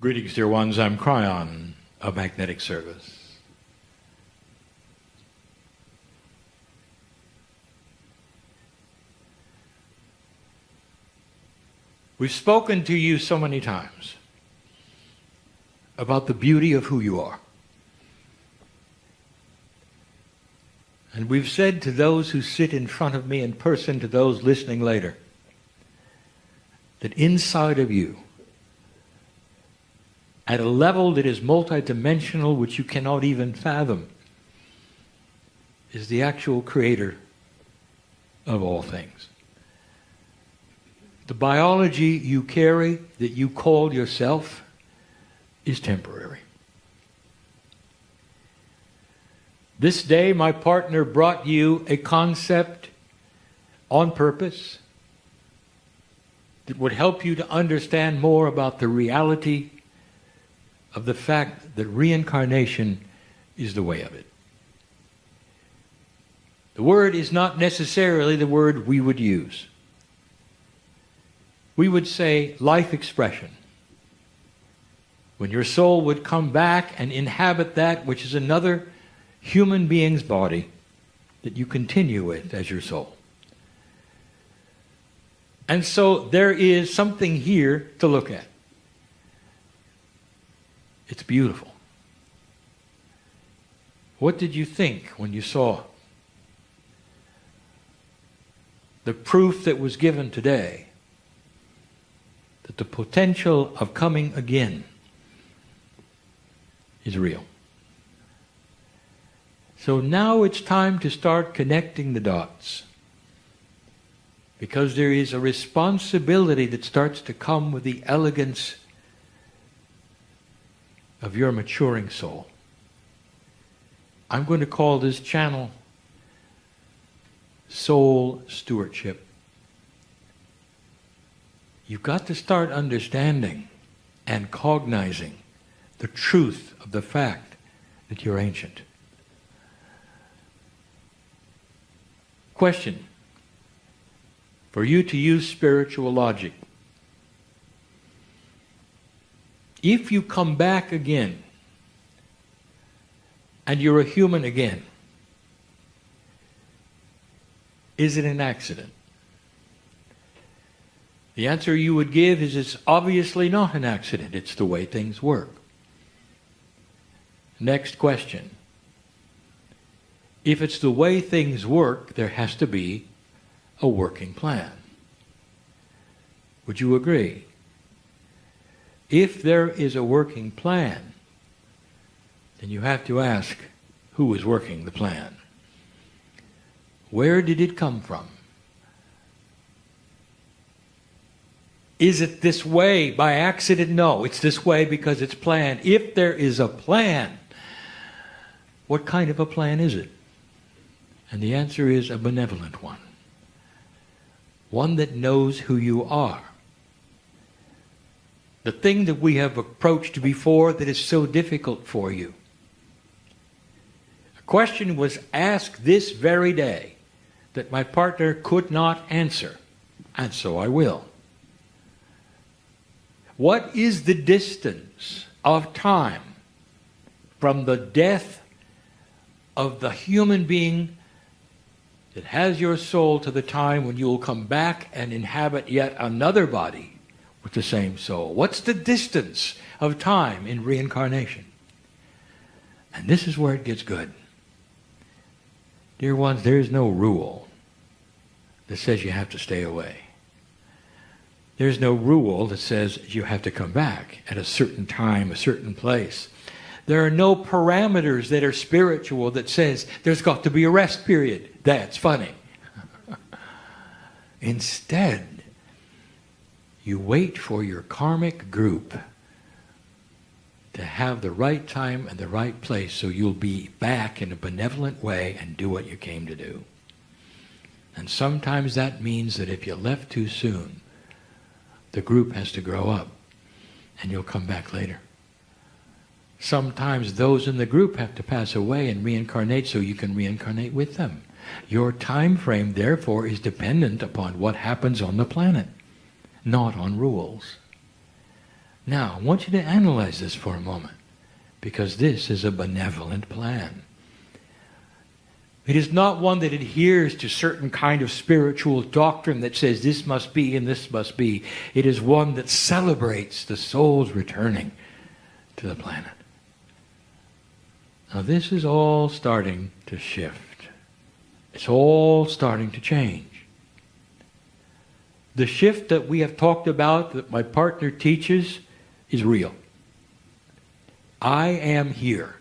Greetings, dear ones. I'm Kryon of Magnetic Service. We've spoken to you so many times about the beauty of who you are. And we've said to those who sit in front of me in person, to those listening later, that inside of you, at a level that is multidimensional, which you cannot even fathom, is the actual creator of all things. The biology you carry, that you call yourself, is temporary. This day, my partner brought you a concept on purpose that would help you to understand more about the reality of the fact that reincarnation is the way of it. The word is not necessarily the word we would use. We would say life expression. When your soul would come back and inhabit that which is another human being's body that you continue with as your soul. And so there is something here to look at. It's beautiful. What did you think when you saw the proof that was given today that the potential of coming again is real? So now it's time to start connecting the dots, because there is a responsibility that starts to come with the elegance of your maturing soul. I'm going to call this channel Soul Stewardship. You've got to start understanding and cognizing the truth of the fact that you're ancient. Question. For you to use spiritual logic. If you come back again, and you're a human again, is it an accident? The answer you would give is it's obviously not an accident. It's the way things work. Next question. If it's the way things work, there has to be a working plan. Would you agree? If there is a working plan, then you have to ask, who is working the plan? Where did it come from? Is it this way by accident? No, it's this way because it's planned. If there is a plan, what kind of a plan is it? And the answer is a benevolent one. One that knows who you are. The thing that we have approached before that is so difficult for you. A question was asked this very day that my partner could not answer, and so I will. What is the distance of time from the death of the human being that has your soul to the time when you will come back and inhabit yet another body with the same soul? What's the distance of time in reincarnation? And this is where it gets good. Dear ones, there is no rule that says you have to stay away. There's no rule that says you have to come back at a certain time, a certain place. There are no parameters that are spiritual that says there's got to be a rest period. That's funny. Instead, you wait for your karmic group to have the right time and the right place so you'll be back in a benevolent way and do what you came to do. And sometimes that means that if you left too soon, the group has to grow up and you'll come back later. Sometimes those in the group have to pass away and reincarnate so you can reincarnate with them. Your time frame, therefore, is dependent upon what happens on the planet, not on rules. Now, I want you to analyze this for a moment, because this is a benevolent plan. It is not one that adheres to certain kind of spiritual doctrine that says this must be and this must be. It is one that celebrates the soul's returning to the planet. Now this is all starting to shift. It's all starting to change. The shift that we have talked about, that my partner teaches, is real. I am here,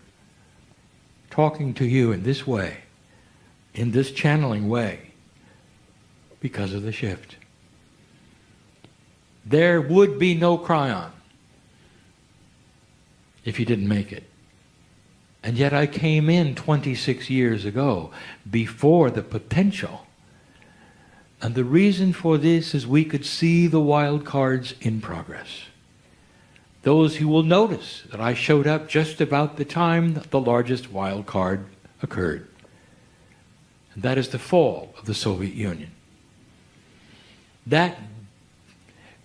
talking to you in this way, in this channeling way, because of the shift. There would be no Kryon if you didn't make it. And yet I came in 26 years ago, before the potential. And the reason for this is we could see the wild cards in progress. Those who will notice that I showed up just about the time that the largest wild card occurred. And that is the fall of the Soviet Union. That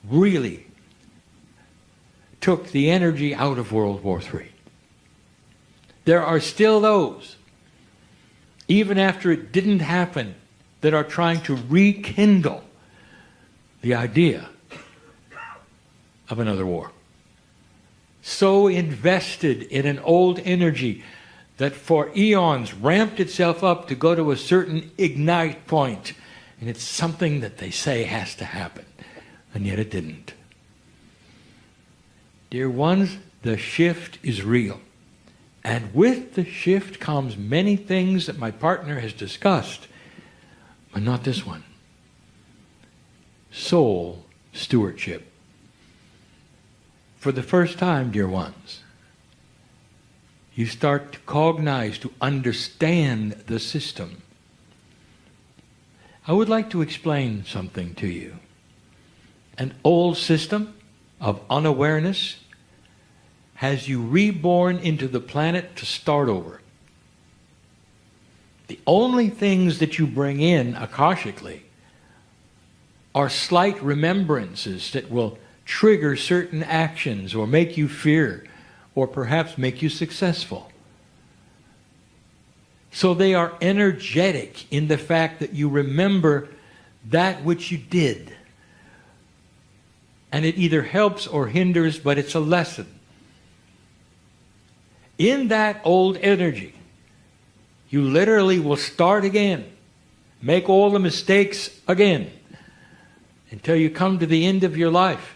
really took the energy out of World War III. There are still those, even after it didn't happen, that are trying to rekindle the idea of another war. So invested in an old energy that for eons ramped itself up to go to a certain ignite point. And it's something that they say has to happen. And yet it didn't. Dear ones, the shift is real. And with the shift comes many things that my partner has discussed, but not this one. Soul stewardship. For the first time, dear ones, you start to cognize, to understand the system. I would like to explain something to you. An old system of unawareness has you reborn into the planet to start over. The only things that you bring in akashically are slight remembrances that will trigger certain actions or make you fear or perhaps make you successful. So they are energetic in the fact that you remember that which you did. And it either helps or hinders, but it's a lesson. In that old energy, you literally will start again, make all the mistakes again, until you come to the end of your life.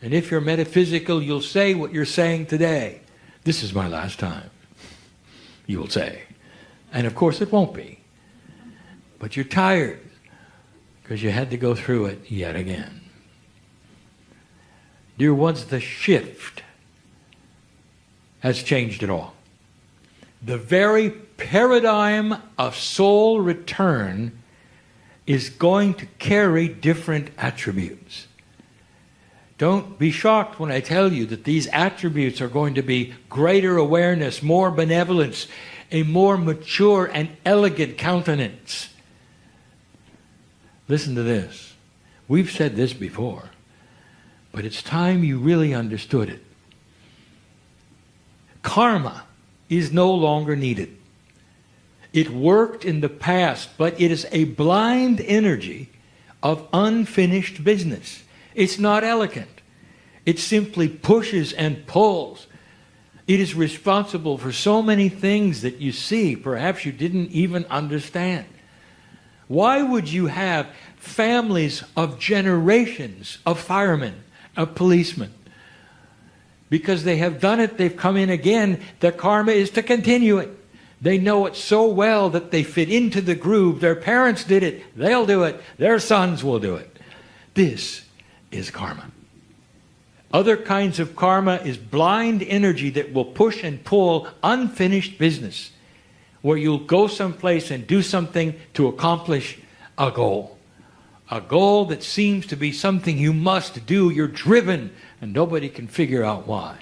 And if you're metaphysical, you'll say what you're saying today. This is my last time, you will say. And of course it won't be. But you're tired, because you had to go through it yet again. Dear ones, the shift has changed it all. The very paradigm of soul return is going to carry different attributes. Don't be shocked when I tell you that these attributes are going to be greater awareness, more benevolence, a more mature and elegant countenance. Listen to this. We've said this before, but it's time you really understood it. Karma is no longer needed. It worked in the past, but it is a blind energy of unfinished business. It's not elegant. It simply pushes and pulls. It is responsible for so many things that you see, perhaps you didn't even understand. Why would you have families of generations of firemen, of policemen? Because they have done it, they've come in again, their karma is to continue it. They know it so well that they fit into the groove. Their parents did it, they'll do it, their sons will do it. This is karma. Other kinds of karma is blind energy that will push and pull unfinished business, where you'll go someplace and do something to accomplish a goal. A goal that seems to be something you must do. You're driven and nobody can figure out why.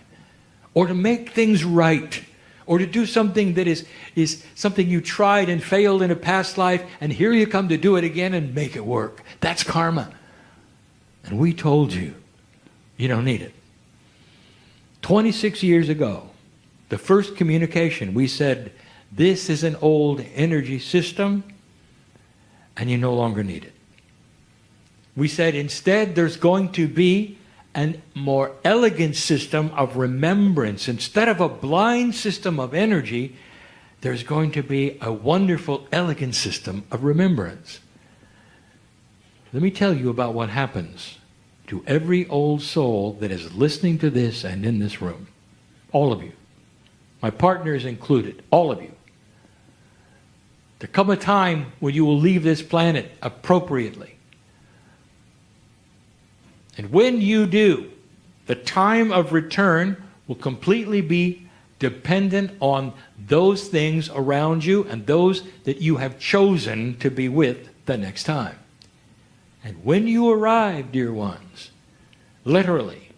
Or to make things right. Or to do something that is something you tried and failed in a past life, and here you come to do it again and make it work. That's karma. And we told you, you don't need it. 26 years ago, the first communication, we said, this is an old energy system, and you no longer need it. We said instead there's going to be a more elegant system of remembrance. Instead of a blind system of energy, there's going to be a wonderful, elegant system of remembrance. Let me tell you about what happens to every old soul that is listening to this and in this room. All of you. My partners included. All of you. There come a time when you will leave this planet appropriately. And when you do, the time of return will completely be dependent on those things around you and those that you have chosen to be with the next time. And when you arrive, dear ones, literally,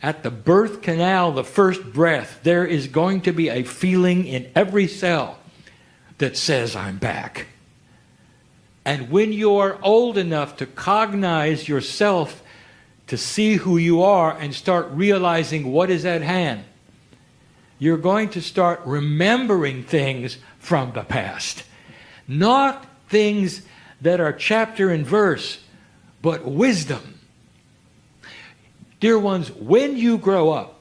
at the birth canal, the first breath, there is going to be a feeling in every cell that says, I'm back. And when you are old enough to cognize yourself, to see who you are and start realizing what is at hand, you're going to start remembering things from the past. Not things that are chapter and verse, but wisdom. Dear ones, when you grow up,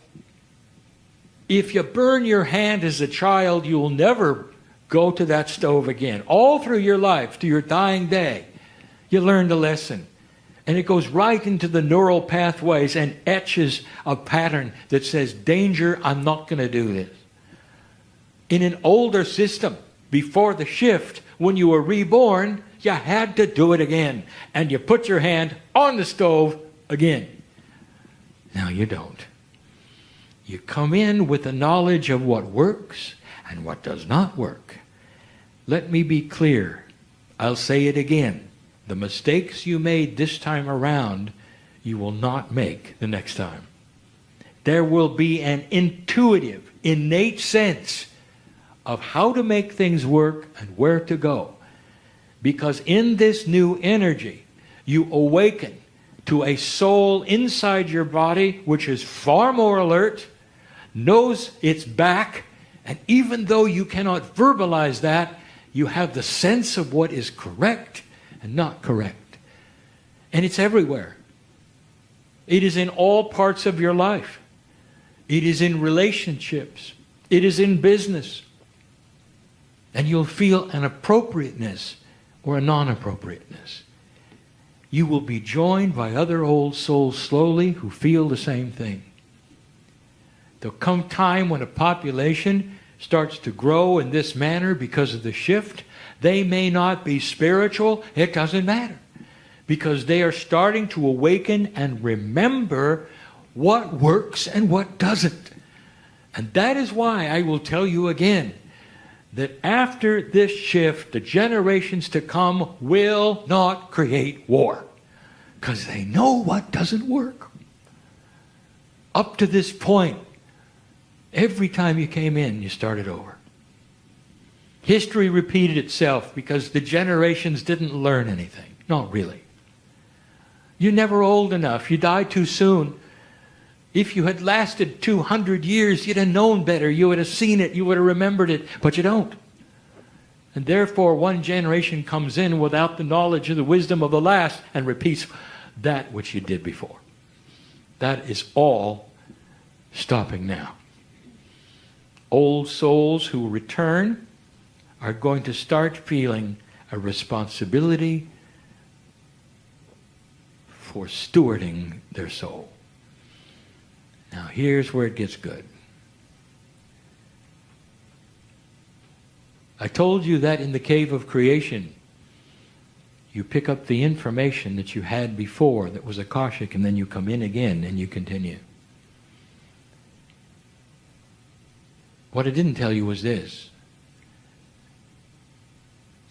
if you burn your hand as a child, you will never go to that stove again. All through your life, to your dying day, you learned a lesson. And it goes right into the neural pathways and etches a pattern that says, danger, I'm not going to do this. In an older system, before the shift, when you were reborn, you had to do it again. And you put your hand on the stove again. Now you don't. You come in with the knowledge of what works and what does not work. Let me be clear. I'll say it again. The mistakes you made this time around, you will not make the next time. There will be an intuitive, innate sense of how to make things work and where to go. Because in this new energy, you awaken to a soul inside your body which is far more alert, knows it's back, and even though you cannot verbalize that, you have the sense of what is correct and not correct. And it's everywhere. It is in all parts of your life. It is in relationships. It is in business. And you'll feel an appropriateness or a non-appropriateness. You will be joined by other old souls slowly who feel the same thing. There'll come time when a population starts to grow in this manner because of the shift. They may not be spiritual. It doesn't matter. Because they are starting to awaken and remember what works and what doesn't. And that is why I will tell you again that after this shift, the generations to come will not create war. Because they know what doesn't work. Up to this point, every time you came in, you started over. History repeated itself because the generations didn't learn anything. Not really. You're never old enough. You die too soon. If you had lasted 200 years, you'd have known better. You would have seen it. You would have remembered it. But you don't. And therefore, one generation comes in without the knowledge of the wisdom of the last and repeats that which you did before. That is all stopping now. Old souls who return are going to start feeling a responsibility for stewarding their soul. Now here's where it gets good. I told you that in the cave of creation, you pick up the information that you had before that was Akashic, and then you come in again and you continue. What I didn't tell you was this: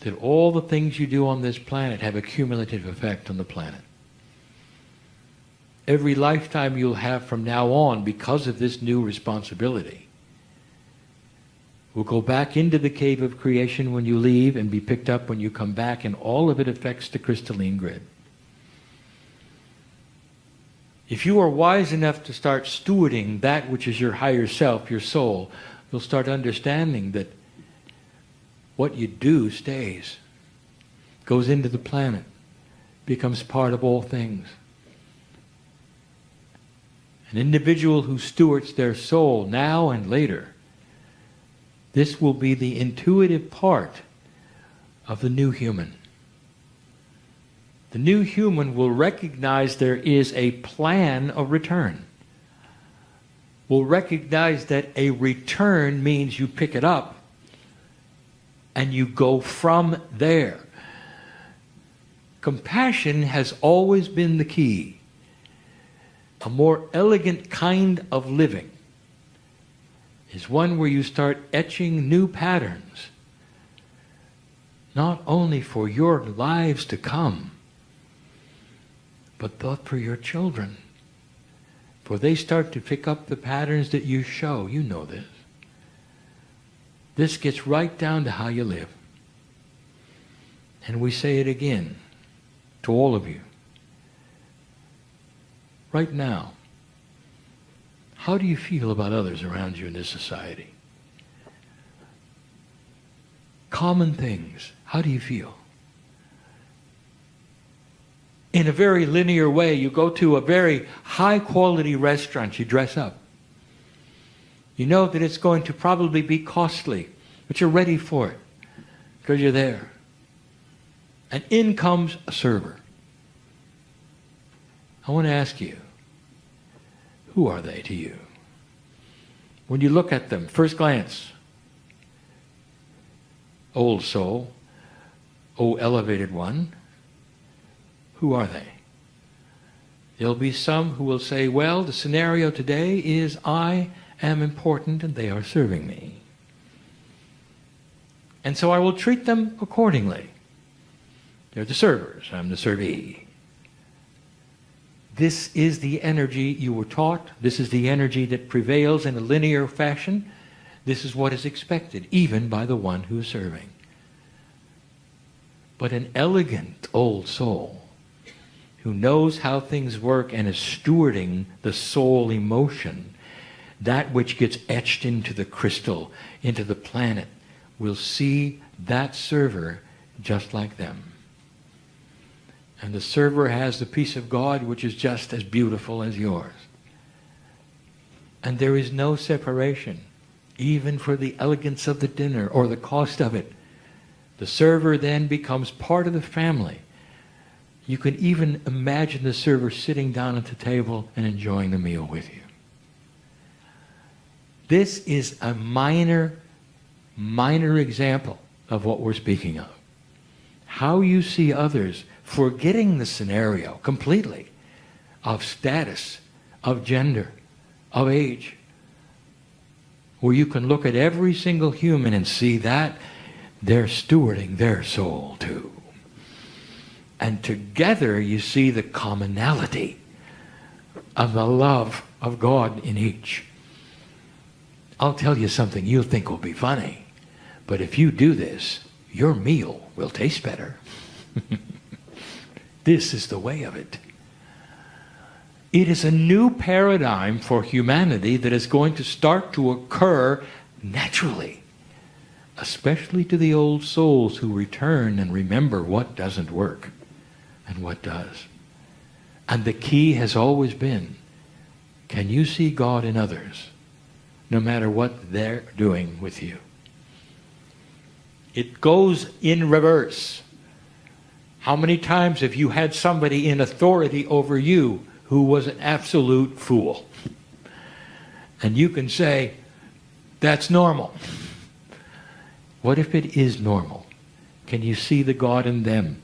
that all the things you do on this planet have a cumulative effect on the planet. Every lifetime you'll have from now on, because of this new responsibility, will go back into the cave of creation when you leave and be picked up when you come back, and all of it affects the crystalline grid. If you are wise enough to start stewarding that which is your higher self, your soul, you'll start understanding that what you do stays, goes into the planet, becomes part of all things. An individual who stewards their soul now and later, this will be the intuitive part of the new human. The new human will recognize there is a plan of return. Will recognize that a return means you pick it up and you go from there. Compassion has always been the key. A more elegant kind of living is one where you start etching new patterns, not only for your lives to come, but thought for your children. For they start to pick up the patterns that you show. You know this. This gets right down to how you live. And we say it again to all of you. Right now, how do you feel about others around you in this society? Common things. How do you feel? In a very linear way, you go to a very high-quality restaurant, you dress up. You know that it's going to probably be costly, but you're ready for it because you're there. And in comes a server. I want to ask you, who are they to you? When you look at them, first glance, old soul, oh elevated one, who are they? There'll be some who will say, well, the scenario today is I am important and they are serving me. And so I will treat them accordingly. They're the servers, I'm the servee. This is the energy you were taught. This is the energy that prevails in a linear fashion. This is what is expected, even by the one who is serving. But an elegant old soul who knows how things work and is stewarding the soul emotion, that which gets etched into the crystal, into the planet, will see that server just like them. And the server has the peace of God which is just as beautiful as yours. And there is no separation, even for the elegance of the dinner or the cost of it. The server then becomes part of the family. You can even imagine the server sitting down at the table and enjoying the meal with you. This is a minor example of what we're speaking of. How you see others, forgetting the scenario completely of status, of gender, of age, where you can look at every single human and see that they're stewarding their soul too. And together you see the commonality of the love of God in each. I'll tell you something you'll think will be funny, but if you do this, your meal will taste better. This is the way of it. It is a new paradigm for humanity that is going to start to occur naturally, especially to the old souls who return and remember what doesn't work and what does. And the key has always been, can you see God in others, no matter what they're doing with you? It goes in reverse. How many times have you had somebody in authority over you who was an absolute fool? And you can say, that's normal. What if it is normal? Can you see the God in them?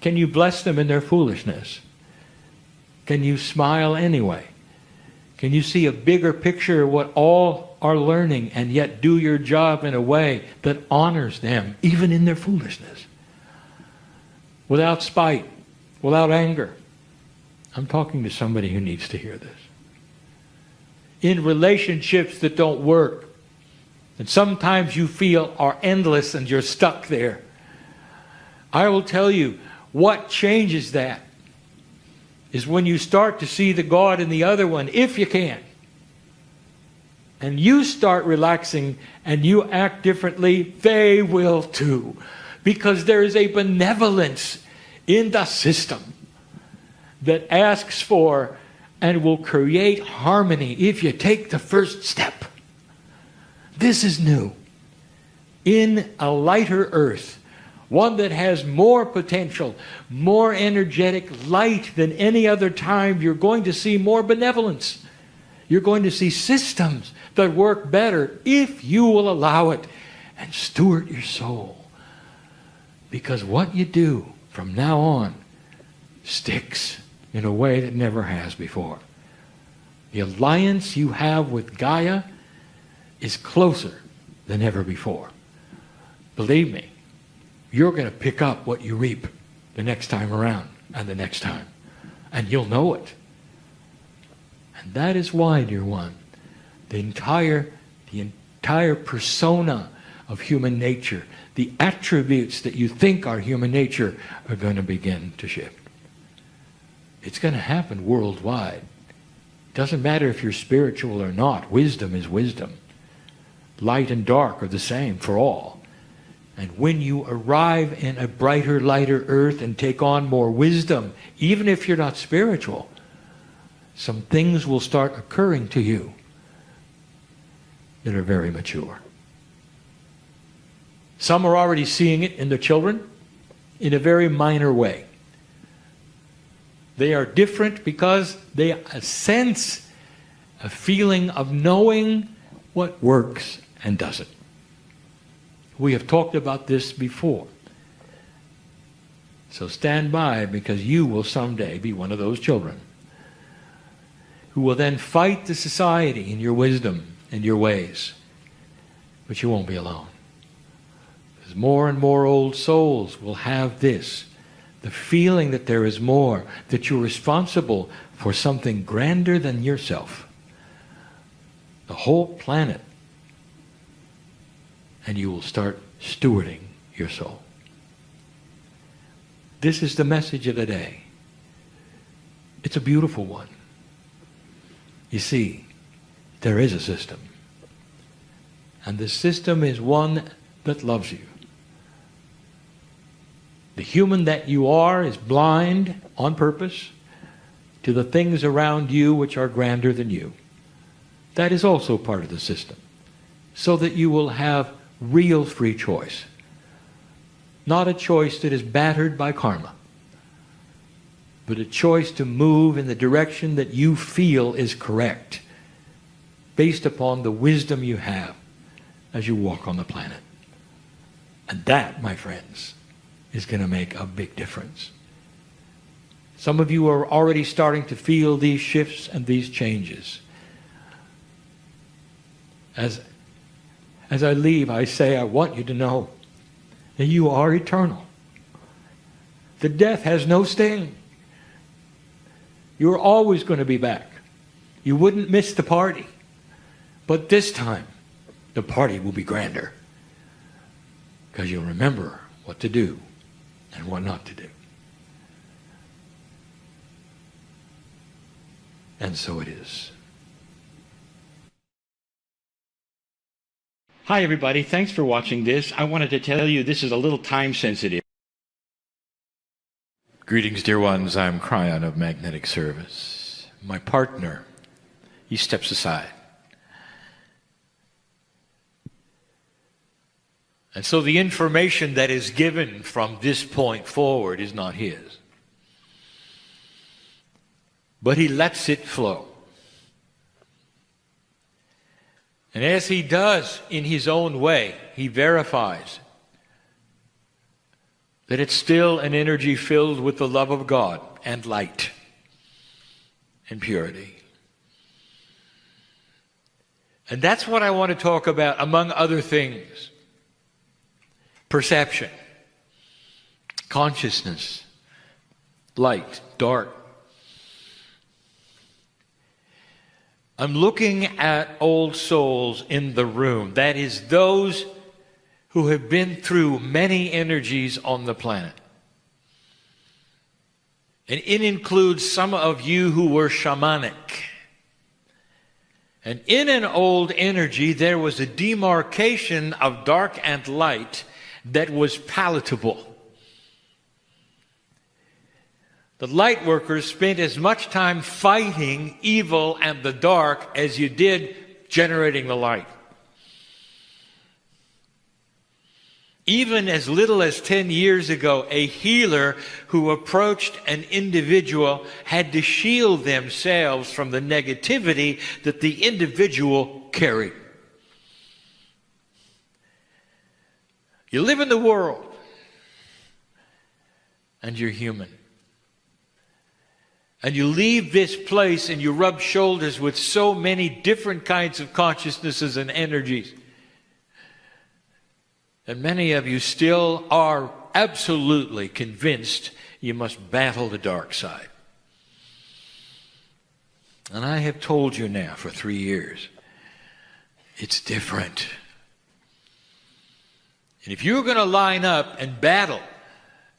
Can you bless them in their foolishness? Can you smile anyway? Can you see a bigger picture of what all are learning and yet do your job in a way that honors them, even in their foolishness? Without spite, without anger. I'm talking to somebody who needs to hear this. In relationships that don't work, and sometimes you feel are endless and you're stuck there, I will tell you what changes that is when you start to see the God in the other one, if you can. And you start relaxing and you act differently, they will too. Because there is a benevolence in the system that asks for and will create harmony if you take the first step. This is new. In a lighter earth, one that has more potential, more energetic light than any other time, you're going to see more benevolence. You're going to see systems that work better if you will allow it and steward your soul. Because what you do from now on sticks in a way that never has before. The alliance you have with Gaia is closer than ever before. Believe me, you're going to pick up what you reap the next time around and the next time. And you'll know it. And that is why, dear one, the entire persona of human nature, the attributes that you think are human nature, are going to begin to shift. It's going to happen worldwide. It doesn't matter if you're spiritual or not. Wisdom is wisdom. Light and dark are the same for all. And when you arrive in a brighter, lighter earth and take on more wisdom, even if you're not spiritual, some things will start occurring to you that are very mature. Some are already seeing it in their children in a very minor way. They are different because they sense a feeling of knowing what works and doesn't. We have talked about this before. So stand by, because you will someday be one of those children who will then fight the society in your wisdom and your ways. But you won't be alone. Because more and more old souls will have this, the feeling that there is more, that you're responsible for something grander than yourself. The whole planet. And you will start stewarding your soul. This is the message of the day. It's a beautiful one. You see, there is a system. And the system is one that loves you. The human that you are is blind on purpose to the things around you which are grander than you. That is also part of the system. So that you will have real free choice. Not a choice that is battered by karma, but a choice to move in the direction that you feel is correct, based upon the wisdom you have as you walk on the planet. And that, my friends, is going to make a big difference. Some of you are already starting to feel these shifts and these changes. As I leave, I say, I want you to know that you are eternal. The death has no sting. You're always going to be back. You wouldn't miss the party. But this time, the party will be grander. Because you'll remember what to do and what not to do. And so it is. Hi everybody, thanks for watching this. I wanted to tell you this is a little time sensitive. Greetings, dear ones. I'm Kryon of Magnetic Service. My partner, he steps aside. And so the information that is given from this point forward is not his. But he lets it flow. And as he does in his own way, he verifies that it's still an energy filled with the love of God and light and purity. And that's what I want to talk about, among other things. Perception, consciousness, light, dark. I'm looking at old souls in the room. That is, those who have been through many energies on the planet. And it includes some of you who were shamanic. And in an old energy, there was a demarcation of dark and light that was palatable. The light workers spent as much time fighting evil and the dark as you did generating the light. Even as little as 10 years ago, a healer who approached an individual had to shield themselves from the negativity that the individual carried. You live in the world, and you're human. And you leave this place and you rub shoulders with so many different kinds of consciousnesses and energies. And many of you still are absolutely convinced you must battle the dark side. And I have told you now for 3 years, it's different. And if you're going to line up and battle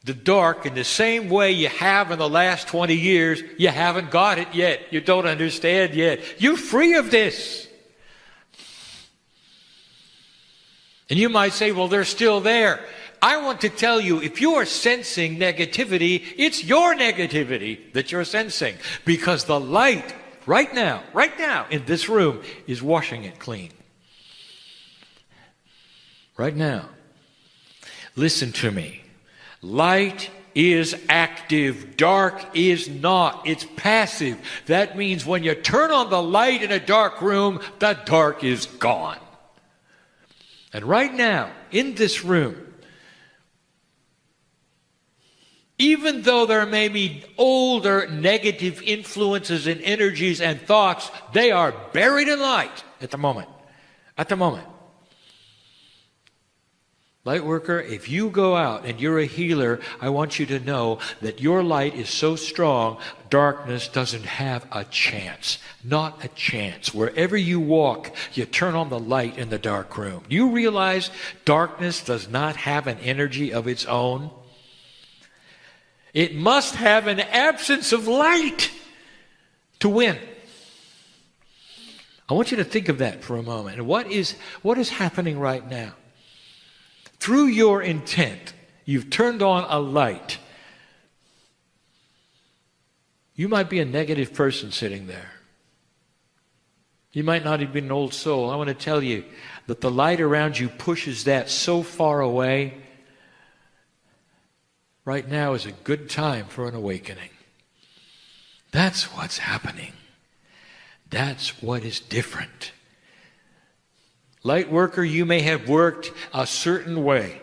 the dark in the same way you have in the last 20 years, you haven't got it yet. You don't understand yet. You're free of this. And you might say, well, they're still there. I want to tell you, if you are sensing negativity, it's your negativity that you're sensing. Because the light, right now, in this room, is washing it clean. Right now. Listen to me. Light is active. Dark is not. It's passive. That means when you turn on the light in a dark room, the dark is gone. And right now, in this room, even though there may be older negative influences and energies and thoughts, they are buried in light at the moment. At the moment. Lightworker, if you go out and you're a healer, I want you to know that your light is so strong, darkness doesn't have a chance. Not a chance. Wherever you walk, you turn on the light in the dark room. Do you realize darkness does not have an energy of its own? It must have an absence of light to win. I want you to think of that for a moment. And what is happening right now? Through your intent, you've turned on a light. You might be a negative person sitting there. You might not have been an old soul. I want to tell you that the light around you pushes that so far away. Right now is a good time for an awakening. That's what's happening. That's what is different. Light worker, you may have worked a certain way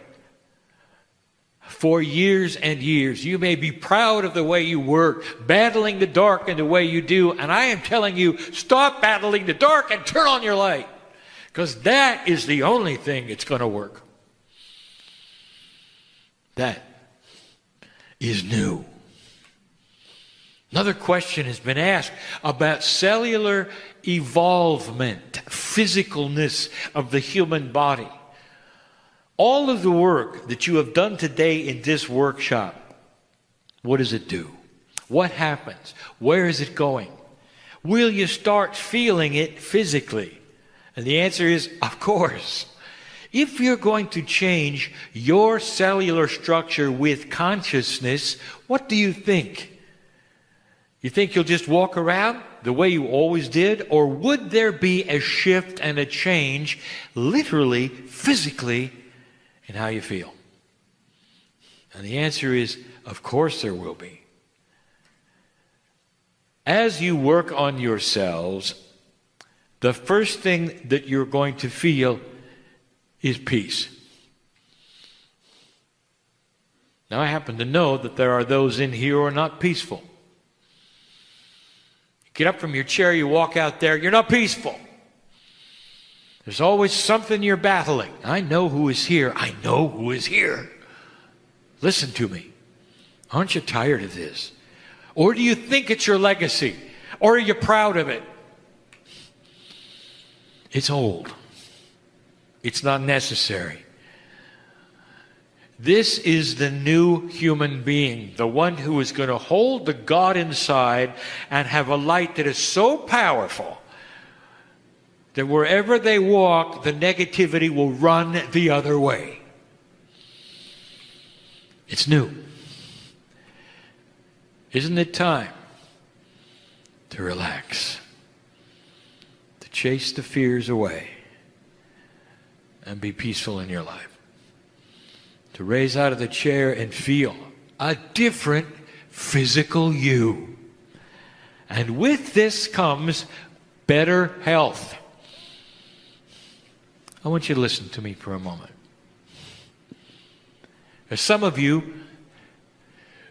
for years and years. You may be proud of the way you work, battling the dark in the way you do. And I am telling you, stop battling the dark and turn on your light. Because that is the only thing that's going to work. That is new. Another question has been asked about cellular evolvement, physicalness of the human body. All of the work that you have done today in this workshop, what does it do? What happens? Where is it going? Will you start feeling it physically? And the answer is, of course. If you're going to change your cellular structure with consciousness, what do you think? You think you'll just walk around the way you always did? Or would there be a shift and a change, literally, physically, in how you feel? And the answer is, of course there will be. As you work on yourselves, the first thing that you're going to feel is peace. Now, I happen to know that there are those in here who are not peaceful. Get up from your chair, you walk out there, you're not peaceful. There's always something you're battling. I know who is here. I know who is here. Listen to me. Aren't you tired of this? Or do you think it's your legacy? Or are you proud of it? It's old. It's not necessary. This is the new human being, the one who is going to hold the God inside and have a light that is so powerful that wherever they walk, the negativity will run the other way. It's new. Isn't it time to relax, to chase the fears away, and be peaceful in your life? To raise out of the chair and feel a different physical you. And with this comes better health. I want you to listen to me for a moment. There's some of you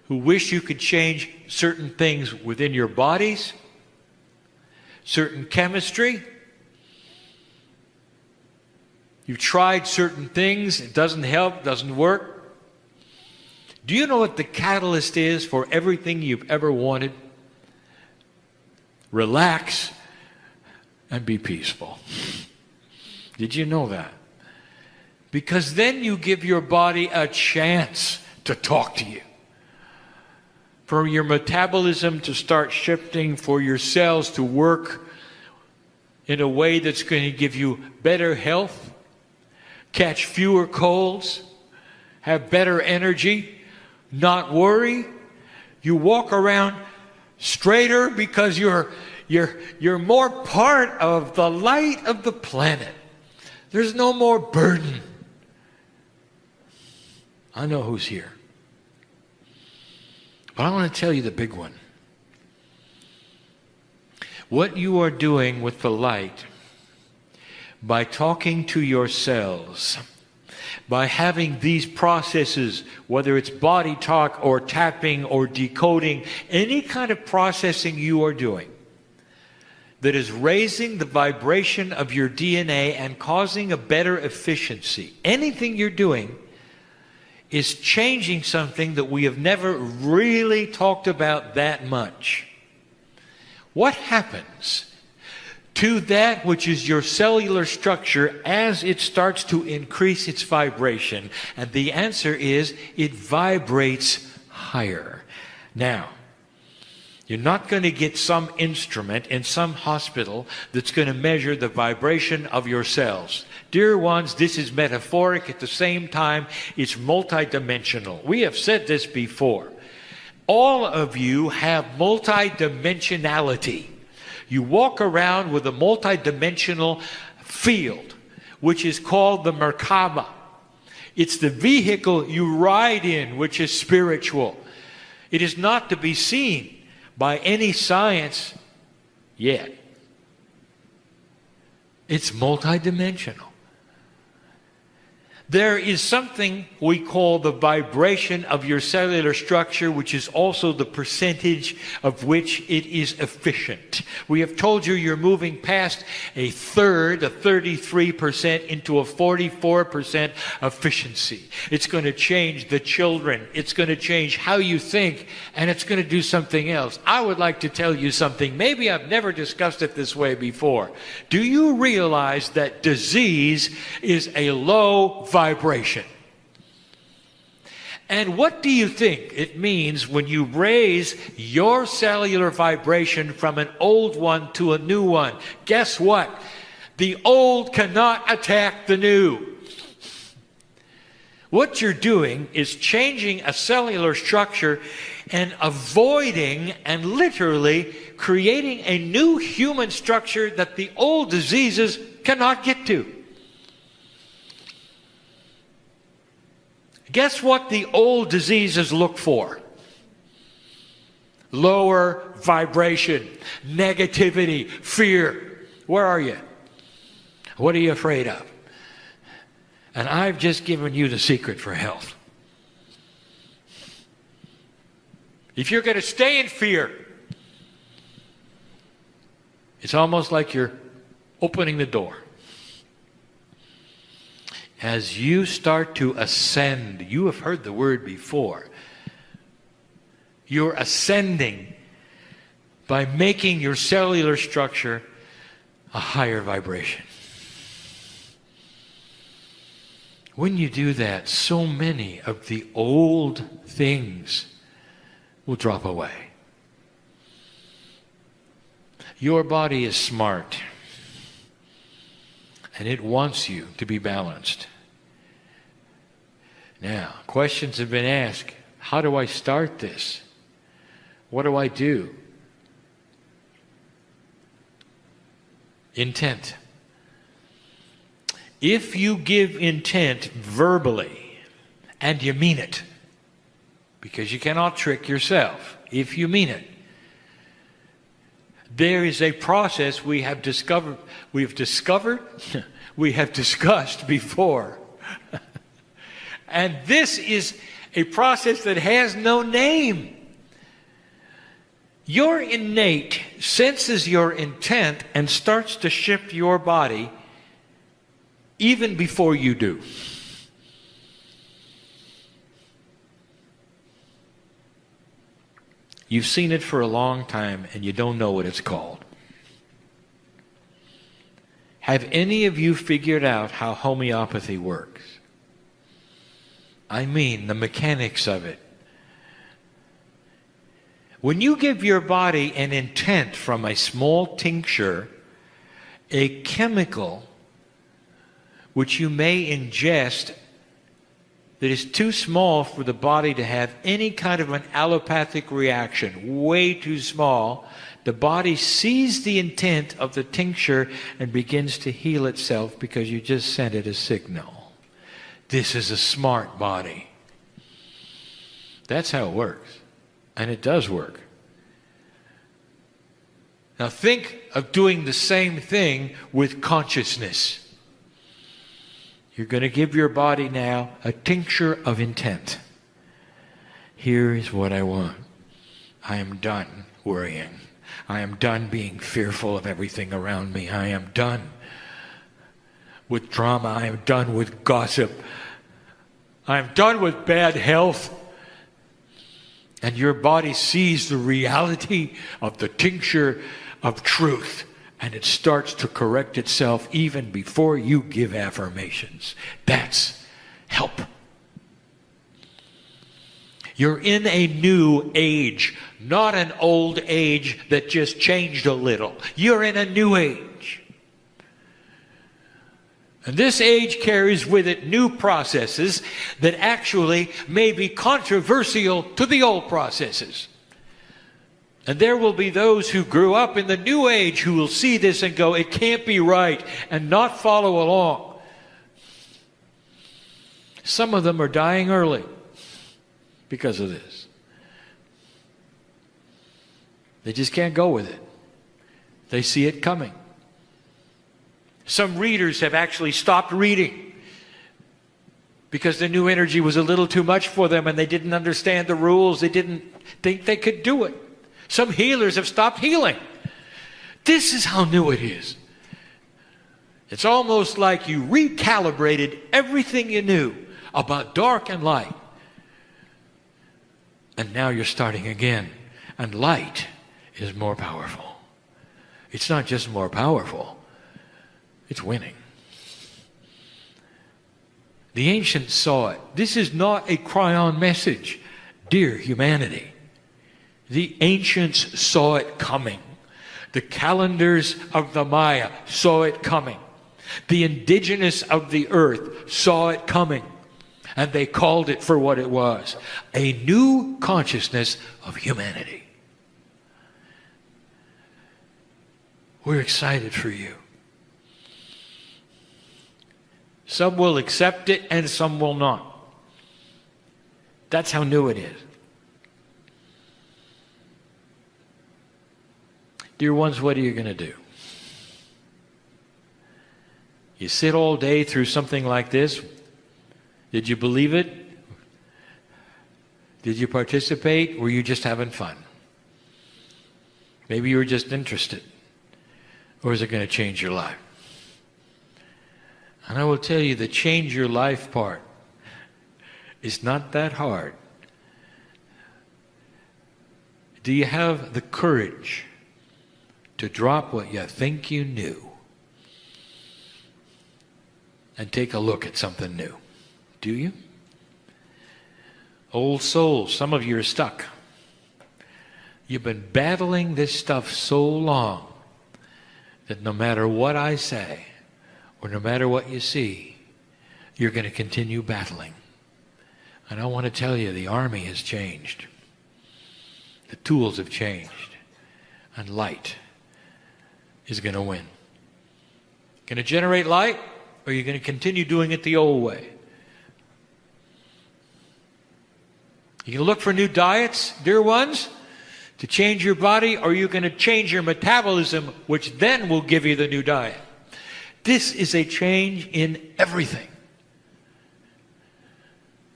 who wish you could change certain things within your bodies, certain chemistry. You've tried certain things, it doesn't help, doesn't work. Do you know what the catalyst is for everything you've ever wanted? Relax and be peaceful. Did you know that? Because then you give your body a chance to talk to you. For your metabolism to start shifting, for your cells to work in a way that's going to give you better health, catch fewer colds, have better energy, not worry. You walk around straighter because you're more part of the light of the planet. There's no more burden. I know who's here. But I want to tell you the big one. What you are doing with the light, by talking to your cells, by having these processes, whether it's body talk or tapping or decoding, any kind of processing you are doing, that is raising the vibration of your DNA and causing a better efficiency. Anything you're doing is changing something that we have never really talked about that much. What happens to that which is your cellular structure as it starts to increase its vibration? And the answer is it vibrates higher. Now, you're not going to get some instrument in some hospital that's going to measure the vibration of your cells. Dear ones, this is metaphoric. At the same time, it's multidimensional. We have said this before. All of you have multidimensionality. You walk around with a multidimensional field, which is called the Merkaba. It's the vehicle you ride in, which is spiritual. It is not to be seen by any science yet. It's multidimensional. There is something we call the vibration of your cellular structure, which is also the percentage of which it is efficient. We have told you you're moving past a third, a 33%, into a 44% efficiency. It's going to change the children. It's going to change how you think, and it's going to do something else. I would like to tell you something. Maybe I've never discussed it this way before. Do you realize that disease is a low vibration? And what do you think it means when you raise your cellular vibration from an old one to a new one? Guess what? The old cannot attack the new. What you're doing is changing a cellular structure and avoiding and literally creating a new human structure that the old diseases cannot get to. Guess what the old diseases look for? Lower vibration, negativity, fear. Where are you? What are you afraid of? And I've just given you the secret for health. If you're going to stay in fear, it's almost like you're opening the door. As you start to ascend, you have heard the word before. You're ascending by making your cellular structure a higher vibration. When you do that, so many of the old things will drop away. Your body is smart, and it wants you to be balanced. Now, questions have been asked. How do I start this? What do I do? Intent. If you give intent verbally, and you mean it, because you cannot trick yourself, if you mean it, there is a process we have discussed before. And this is a process that has no name. Your innate senses your intent and starts to shift your body even before you do. You've seen it for a long time and you don't know what it's called. Have any of you figured out how homeopathy works? I mean, the mechanics of it. When you give your body an intent from a small tincture, a chemical which you may ingest that is too small for the body to have any kind of an allopathic reaction, way too small, the body sees the intent of the tincture and begins to heal itself because you just sent it a signal. This is a smart body. That's how it works. And it does work. Now think of doing the same thing with consciousness. You're going to give your body now a tincture of intent. Here is what I want. I am done worrying. I am done being fearful of everything around me. I am done with drama. I am done with gossip. I am done with bad health. And your body sees the reality of the tincture of truth. And it starts to correct itself even before you give affirmations. That's help. You're in a new age, not an old age that just changed a little. You're in a new age. And this age carries with it new processes that actually may be controversial to the old processes. And there will be those who grew up in the new age who will see this and go, it can't be right, and not follow along. Some of them are dying early because of this. They just can't go with it. They see it coming. Some readers have actually stopped reading because the new energy was a little too much for them and they didn't understand the rules. They didn't think they could do it. Some healers have stopped healing. This is how new it is. It's almost like you recalibrated everything you knew about dark and light. And now you're starting again. And light is more powerful. It's not just more powerful. It's winning. The ancients saw it. This is not a Kryon message, dear humanity. The ancients saw it coming. The calendars of the Maya saw it coming. The indigenous of the earth saw it coming. And they called it for what it was. A new consciousness of humanity. We're excited for you. Some will accept it and some will not. That's how new it is. Dear ones, what are you going to do? You sit all day through something like this. Did you believe it? Did you participate? Were you just having fun? Maybe you were just interested. Or is it going to change your life? And I will tell you, the change your life part is not that hard. Do you have the courage to drop what you think you knew and take a look at something new? do you? Old souls, some of you are stuck. You've been battling this stuff so long that no matter what I say, or no matter what you see, you're going to continue battling. And I want to tell you, the army has changed. The tools have changed. And light is going to win. Going to generate light, or are you going to continue doing it the old way? You can look for new diets, dear ones, to change your body, or you're going to change your metabolism, which then will give you the new diet. This is a change in everything.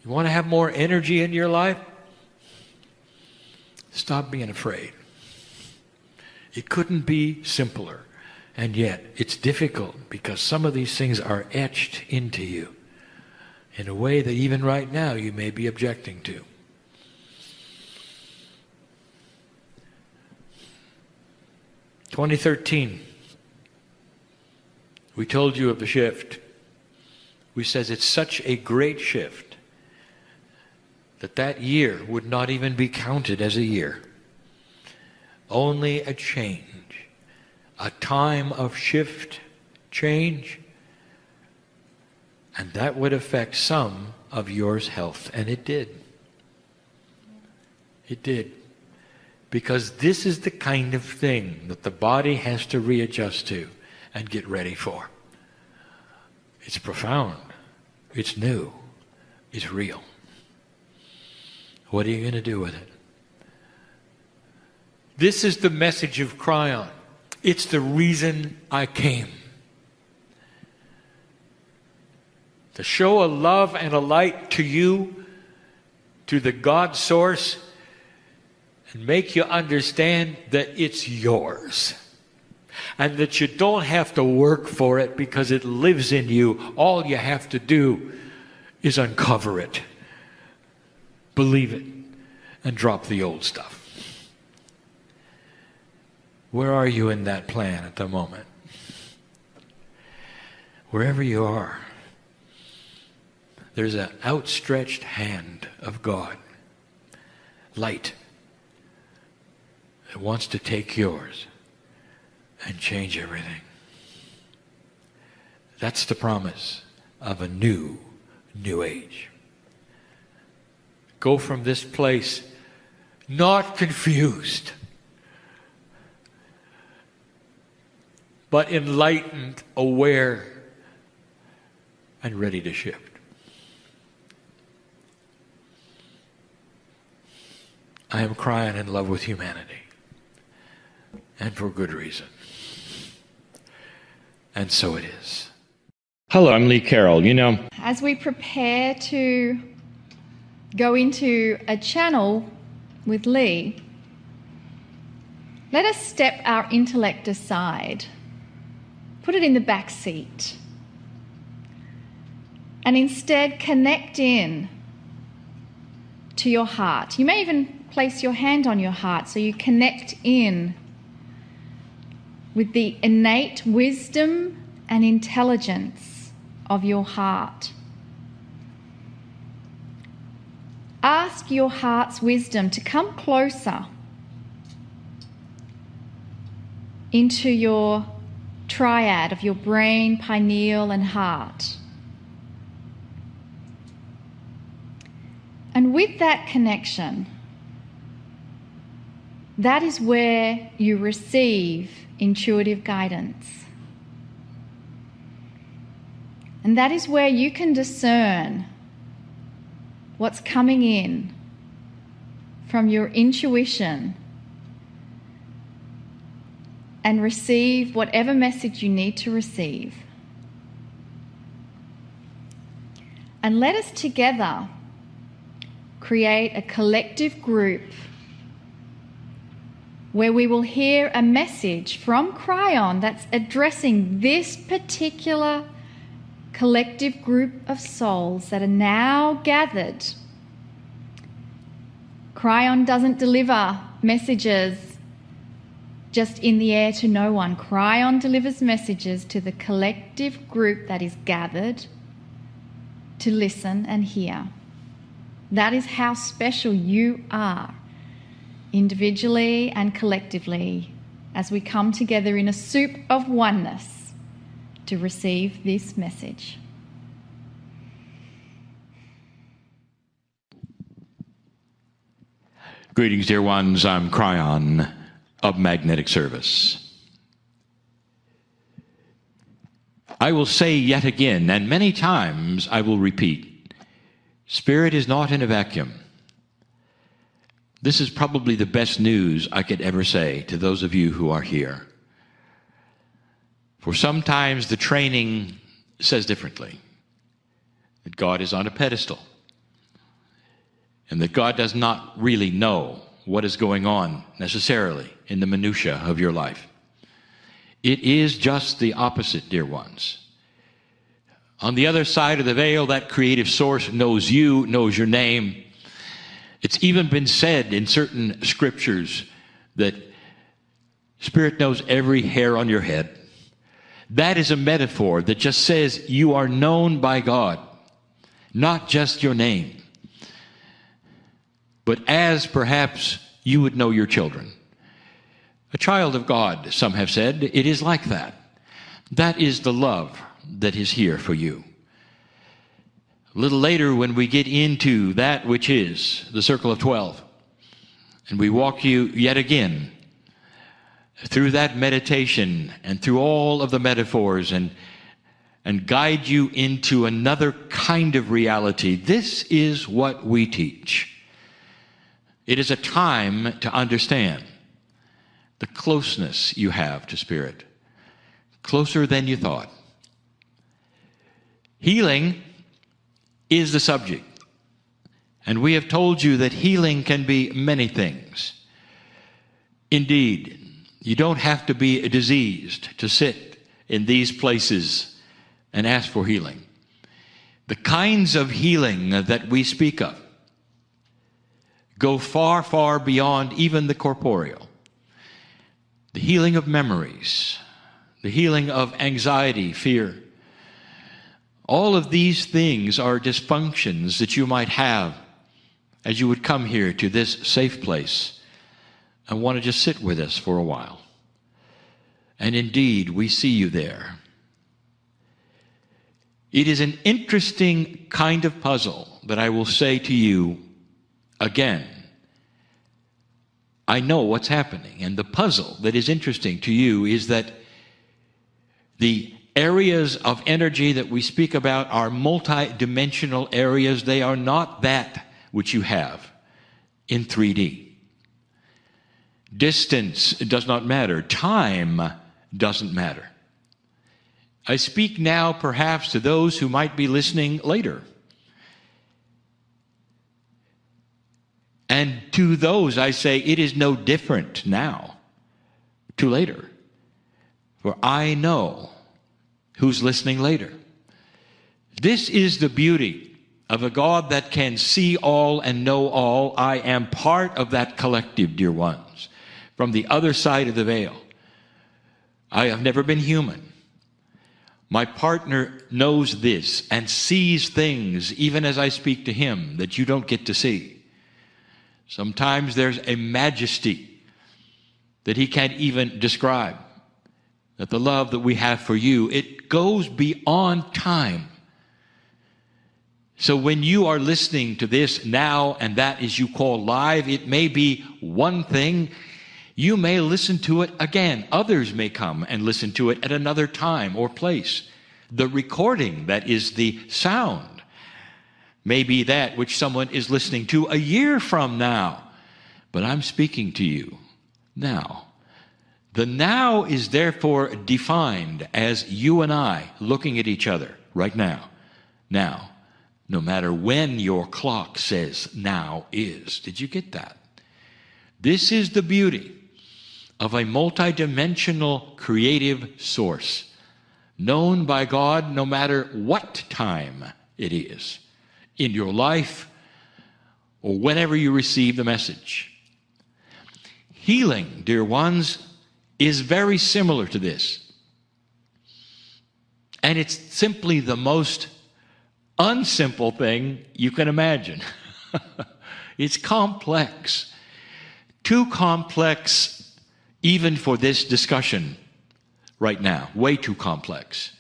You want to have more energy in your life? Stop being afraid. It couldn't be simpler. And yet, it's difficult because some of these things are etched into you in a way that even right now you may be objecting to. In 2013, we told you of the shift. We said it's such a great shift that that year would not even be counted as a year. Only a change, a time of shift, change, and that would affect some of yours health. And it did. It did. Because this is the kind of thing that the body has to readjust to and get ready for. It's profound. It's new. It's real. What are you going to do with it? This is the message of Kryon. It's the reason I came. To show a love and a light to you, to the God source, and make you understand that it's yours. And that you don't have to work for it because it lives in you. All you have to do is uncover it, believe it, and drop the old stuff. Where are you in that plan at the moment? Wherever you are, there's an outstretched hand of God, light, that wants to take yours and change everything. That's the promise of a new age. Go from this place not confused, but enlightened, aware, and ready to shift. I am crying in love with humanity, and for good reason. And so it is. Hello, I'm Lee Carroll. As we prepare to go into a channel with Lee, let us step our intellect aside. Put it in the back seat. And instead connect in to your heart. You may even place your hand on your heart so you connect in with the innate wisdom and intelligence of your heart. Ask your heart's wisdom to come closer into your triad of your brain, pineal, and heart. And with that connection, that is where you receive intuitive guidance. And that is where you can discern what's coming in from your intuition and receive whatever message you need to receive. And let us together create a collective group where we will hear a message from Kryon that's addressing this particular collective group of souls that are now gathered. Kryon doesn't deliver messages just in the air to no one. Kryon delivers messages to the collective group that is gathered to listen and hear. That is how special you are, individually and collectively, as we come together in a soup of oneness to receive this message. Greetings, dear ones. I'm Kryon of Magnetic Service. I will say yet again, and many times I will repeat, Spirit is not in a vacuum. This is probably the best news I could ever say to those of you who are here. For sometimes the training says differently, that God is on a pedestal, and that God does not really know what is going on necessarily in the minutiae of your life. It is just the opposite, dear ones. On the other side of the veil, that creative source knows you, knows your name. It's even been said in certain scriptures that Spirit knows every hair on your head. That is a metaphor that just says you are known by God, not just your name, but as perhaps you would know your children. A child of God, some have said, it is like that. That is the love that is here for you. A little later, when we get into that which is the circle of 12, and we walk you yet again through that meditation and through all of the metaphors and guide you into another kind of reality, this is what we teach. It is a time to understand the closeness you have to Spirit, closer than you thought. Healing is the subject, and we have told you that healing can be many things. Indeed, you don't have to be diseased to sit in these places and ask for healing. The kinds of healing that we speak of go far, far beyond even the corporeal. The healing of memories, the healing of anxiety, fear. All of these things are dysfunctions that you might have as you would come here to this safe place and want to just sit with us for a while. And indeed, we see you there. It is an interesting kind of puzzle that I will say to you again. I know what's happening, and the puzzle that is interesting to you is that the areas of energy that we speak about are multi-dimensional areas. They are not that which you have in 3D. Distance does not matter. Time doesn't matter. I speak now perhaps to those who might be listening later. And to those I say, it is no different now to later. For I know who's listening later. This is the beauty of a God that can see all and know all. I am part of that collective, dear ones, from the other side of the veil. I have never been human. My partner knows this and sees things, even as I speak to him, that you don't get to see. Sometimes there's a majesty that he can't even describe. That the love that we have for you, it goes beyond time. So when you are listening to this now, and that is you call live, it may be one thing. You may listen to it again. Others may come and listen to it at another time or place. The recording, that is the sound, may be that which someone is listening to a year from now. But I'm speaking to you now. The now is therefore defined as you and I looking at each other right now. Now, no matter when your clock says now is. Did you get that? This is the beauty of a multidimensional creative source, known by God no matter what time it is in your life or whenever you receive the message. Healing, dear ones, is very similar to this. And it's simply the most unsimple thing you can imagine. It's complex. Too complex even for this discussion right now. Way too complex.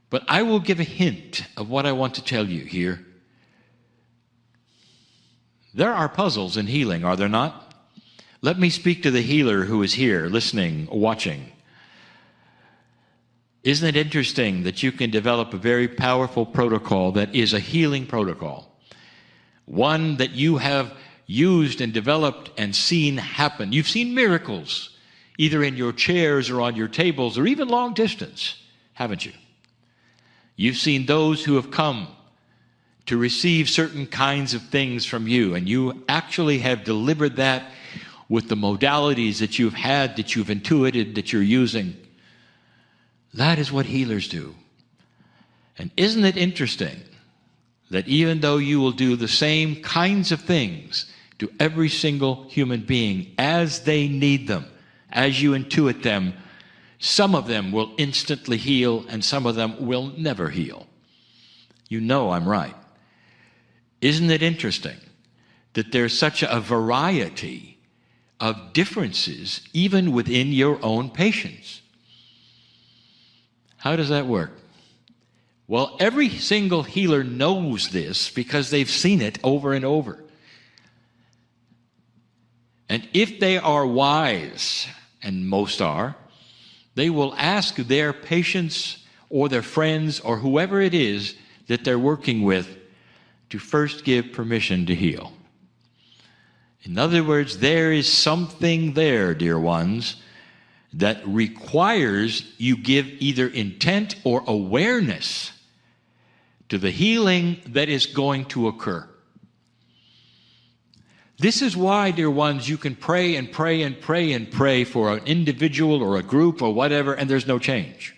But I will give a hint of what I want to tell you here. There are puzzles in healing, are there not? Let me speak to the healer who is here, listening, watching. Isn't it interesting that you can develop a very powerful protocol that is a healing protocol? One that you have used and developed and seen happen. You've seen miracles, either in your chairs or on your tables or even long distance, haven't you? You've seen those who have come to receive certain kinds of things from you, and you actually have delivered that with the modalities that you've had, that you've intuited, that you're using. That is what healers do. And isn't it interesting that even though you will do the same kinds of things to every single human being as they need them, as you intuit them, some of them will instantly heal and some of them will never heal. You know I'm right. Isn't it interesting that there's such a variety of differences even within your own patients? How does that work? Well, every single healer knows this because they've seen it over and over. And if they are wise, and most are, they will ask their patients or their friends or whoever it is that they're working with to first give permission to heal. In other words, there is something there, dear ones, that requires you give either intent or awareness to the healing that is going to occur. This is why, dear ones, you can pray and pray and pray and pray for an individual or a group or whatever, and there's no change.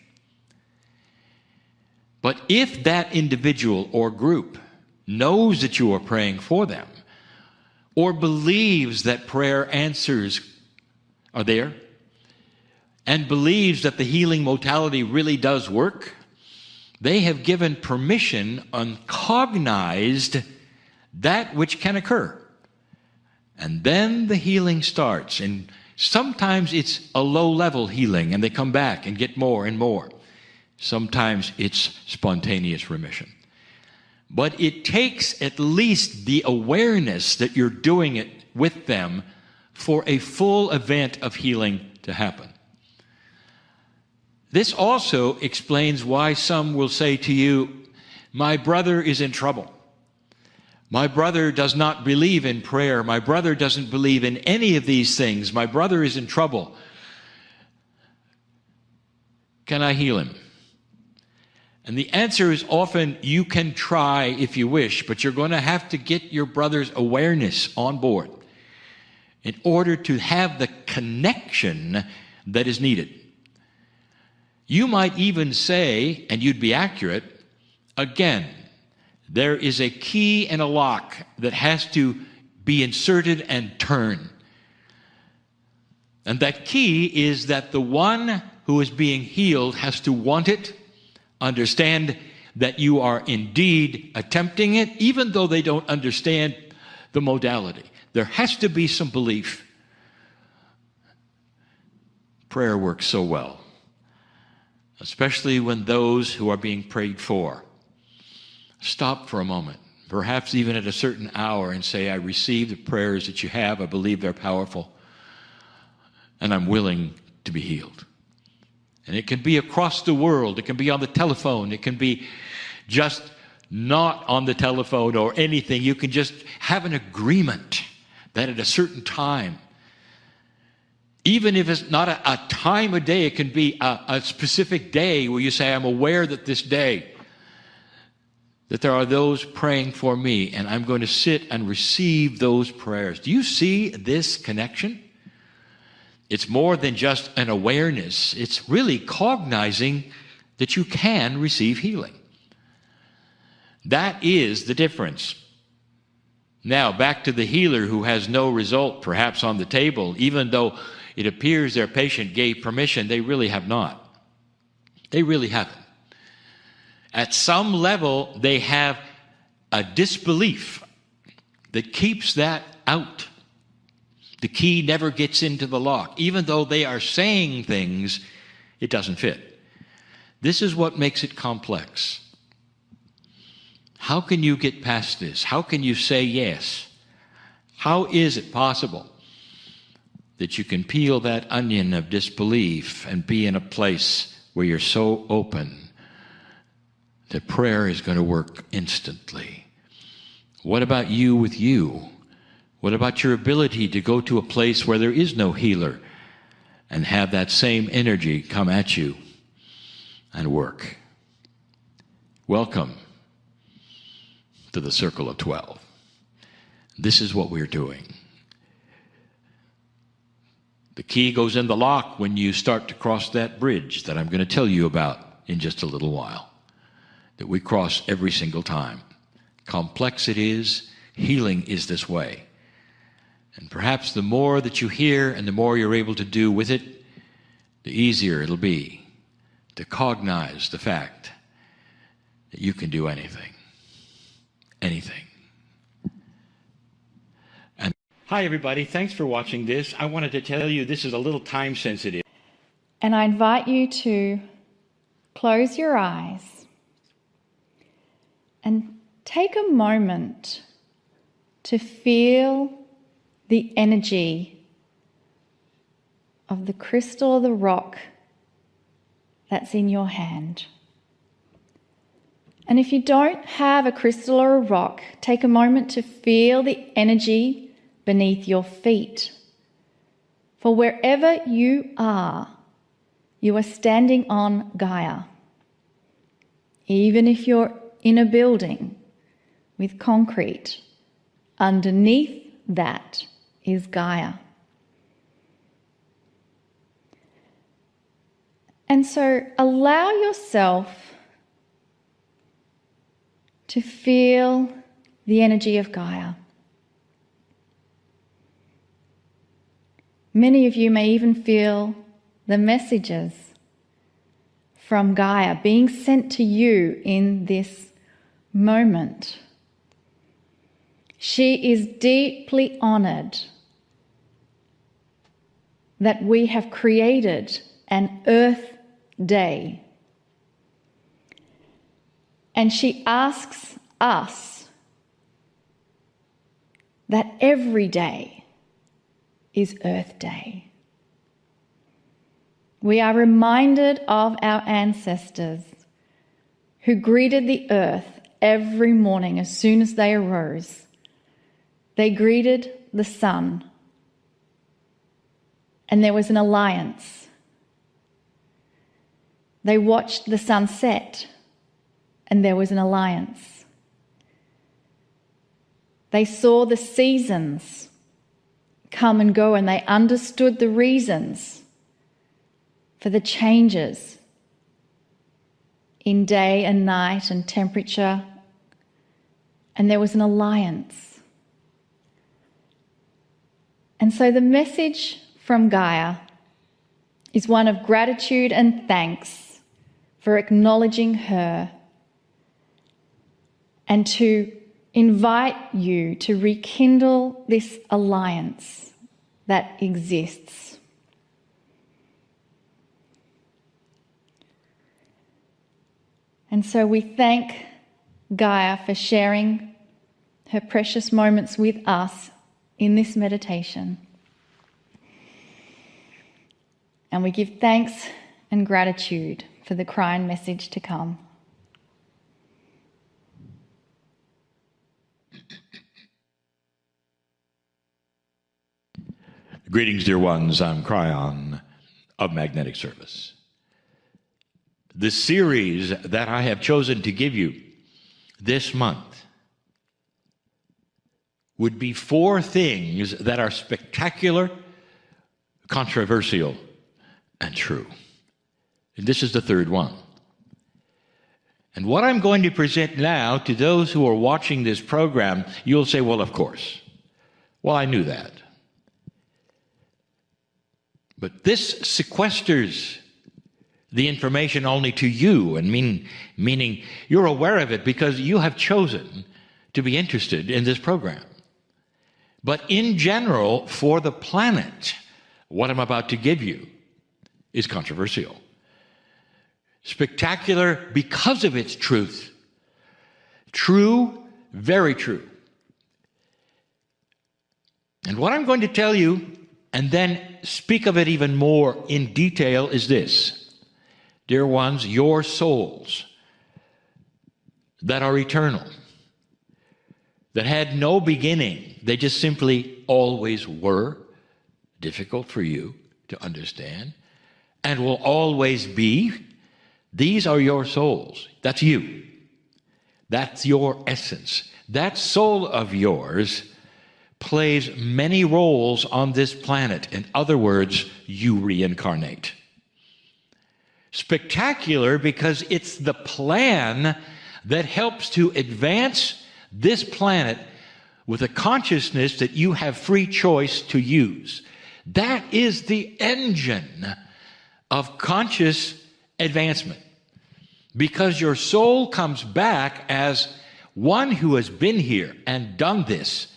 But if that individual or group knows that you are praying for them, or believes that prayer answers are there, and believes that the healing modality really does work, they have given permission and cognized that which can occur. And then the healing starts. And sometimes it's a low-level healing, and they come back and get more and more. Sometimes it's spontaneous remission. But it takes at least the awareness that you're doing it with them for a full event of healing to happen. This also explains why some will say to you, my brother is in trouble. My brother does not believe in prayer. My brother doesn't believe in any of these things. My brother is in trouble. Can I heal him? And the answer is often, you can try if you wish, but you're going to have to get your brother's awareness on board in order to have the connection that is needed. You might even say, and you'd be accurate, again, there is a key and a lock that has to be inserted and turned. And that key is that the one who is being healed has to want it, understand that you are indeed attempting it, even though they don't understand the modality. There has to be some belief. Prayer works so well, especially when those who are being prayed for stop for a moment, perhaps even at a certain hour, and say, I receive the prayers that you have. I believe they're powerful, and I'm willing to be healed. And it can be across the world. It can be on the telephone. It can be just not on the telephone or anything. You can just have an agreement that at a certain time, even if it's not a time of day, it can be a specific day where you say, I'm aware that this day, that there are those praying for me, and I'm going to sit and receive those prayers. Do you see this connection? It's more than just an awareness. It's really cognizing that you can receive healing. That is the difference. Now, back to the healer who has no result, perhaps on the table, even though it appears their patient gave permission, they really have not. They really haven't. At some level, they have a disbelief that keeps that out. The key never gets into the lock. Even though they are saying things, it doesn't fit. This is what makes it complex. How can you get past this? How can you say yes? How is it possible that you can peel that onion of disbelief and be in a place where you're so open that prayer is going to work instantly? What about you with you? What about your ability to go to a place where there is no healer and have that same energy come at you and work? Welcome to the Circle of 12. This is what we're doing. The key goes in the lock when you start to cross that bridge that I'm going to tell you about in just a little while, that we cross every single time. Complex it is, healing is this way. And perhaps the more that you hear and the more you're able to do with it, the easier it'll be to cognize the fact that you can do anything. Anything. And hi everybody, thanks for watching this. I wanted to tell you this is a little time sensitive. And I invite you to close your eyes and take a moment to feel the energy of the crystal or the rock that's in your hand. And if you don't have a crystal or a rock, take a moment to feel the energy beneath your feet. For wherever you are standing on Gaia. Even if you're in a building with concrete, underneath that is Gaia. And so allow yourself to feel the energy of Gaia. Many of you may even feel the messages from Gaia being sent to you in this moment. She is deeply honored that we have created an Earth Day. And she asks us that every day is Earth Day. We are reminded of our ancestors who greeted the earth every morning as soon as they arose. They greeted the sun, and there was an alliance. They watched the sun set, and there was an alliance. They saw the seasons come and go, and they understood the reasons for the changes in day and night and temperature, and there was an alliance. And so the message from Gaia is one of gratitude and thanks for acknowledging her, and to invite you to rekindle this alliance that exists. And so we thank Gaia for sharing her precious moments with us in this meditation. And we give thanks and gratitude for the Kryon message to come. Greetings, dear ones. I'm Kryon of Magnetic Service. The series that I have chosen to give you this month would be 4 things that are spectacular, controversial, and true. And this is the 3rd one. And what I'm going to present now to those who are watching this program, you'll say, well, of course. Well, I knew that. But this sequesters the information only to you, and meaning you're aware of it because you have chosen to be interested in this program. But in general, for the planet, what I'm about to give you is controversial. Spectacular because of its truth. True, very true. And what I'm going to tell you, and then speak of it even more in detail, is this. Dear ones, your souls that are eternal, that had no beginning, they just simply always were, difficult for you to understand, and will always be, these are your souls. That's you. That's your essence. That soul of yours plays many roles on this planet. In other words, you reincarnate. Spectacular because it's the plan that helps to advance this planet with a consciousness that you have free choice to use. That is the engine of conscious advancement. Because your soul comes back as one who has been here and done this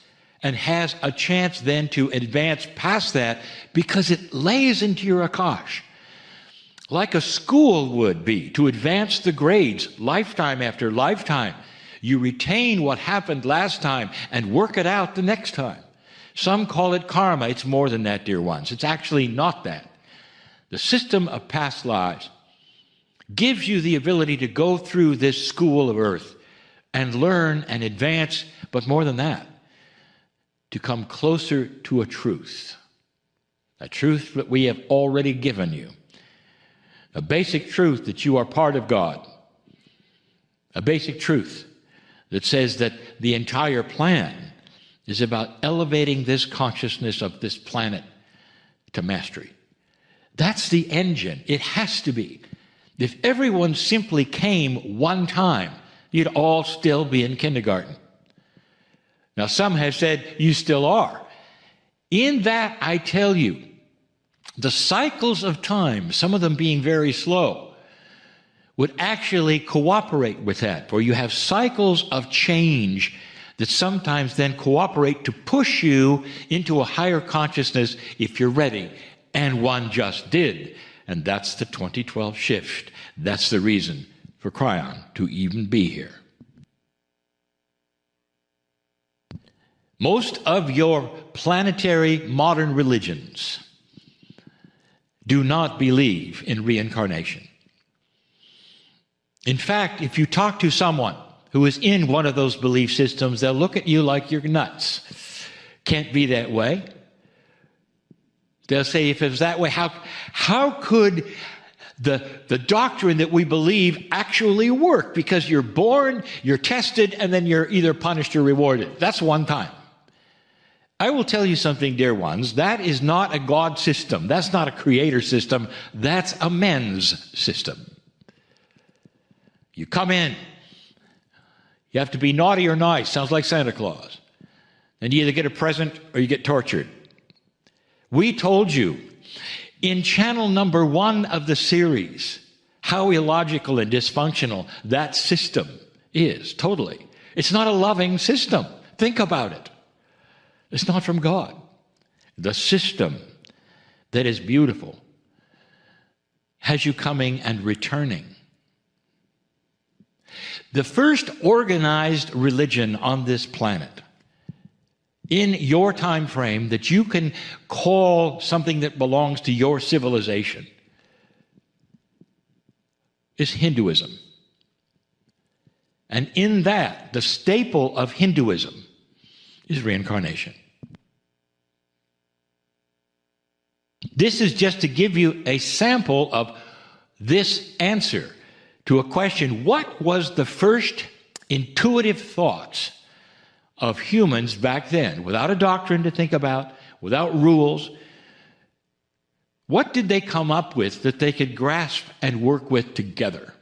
and has a chance then to advance past that because it lays into your Akash. Like a school would be, to advance the grades lifetime after lifetime. You retain what happened last time and work it out the next time. Some call it karma. It's more than that, dear ones. It's actually not that. The system of past lives gives you the ability to go through this school of earth and learn and advance, but more than that, to come closer to a truth that we have already given you. A basic truth that you are part of God. A basic truth that says that the entire plan is about elevating this consciousness of this planet to mastery. That's the engine. It has to be. If everyone simply came one time, you'd all still be in kindergarten. Now, some have said you still are. In that, I tell you, the cycles of time, some of them being very slow, would actually cooperate with that, for you have cycles of change that sometimes then cooperate to push you into a higher consciousness if you're ready. And one just did. And that's the 2012 shift. That's the reason for Kryon to even be here. Most of your planetary modern religions do not believe in reincarnation. In fact, if you talk to someone who is in one of those belief systems, they'll look at you like you're nuts. Can't be that way. They'll say, if it was that way, how could the doctrine that we believe actually work? Because you're born, you're tested, and then you're either punished or rewarded. That's one time. I will tell you something, dear ones. That is not a God system. That's not a creator system. That's a men's system. You come in. You have to be naughty or nice. Sounds like Santa Claus. And you either get a present or you get tortured. We told you in channel number 1 of the series how illogical and dysfunctional that system is, totally. It's not a loving system. Think about it. It's not from God. The system that is beautiful has you coming and returning. The first organized religion on this planet, in your time frame, that you can call something that belongs to your civilization, is Hinduism. And in that, the staple of Hinduism is reincarnation. This is just to give you a sample of this answer to a question: what was the first intuitive thoughts of humans back then, without a doctrine to think about, without rules? What did they come up with that they could grasp and work with together?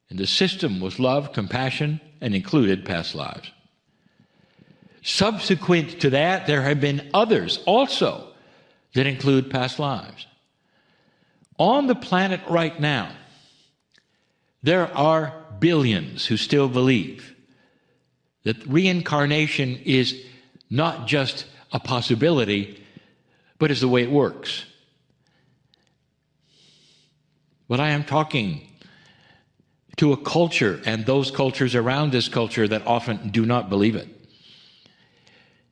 And the system was love, compassion, and included past lives. Subsequent to that, there have been others also that include past lives. On the planet right now, there are billions who still believe that reincarnation is not just a possibility, but is the way it works. But I am talking to a culture and those cultures around this culture that often do not believe it.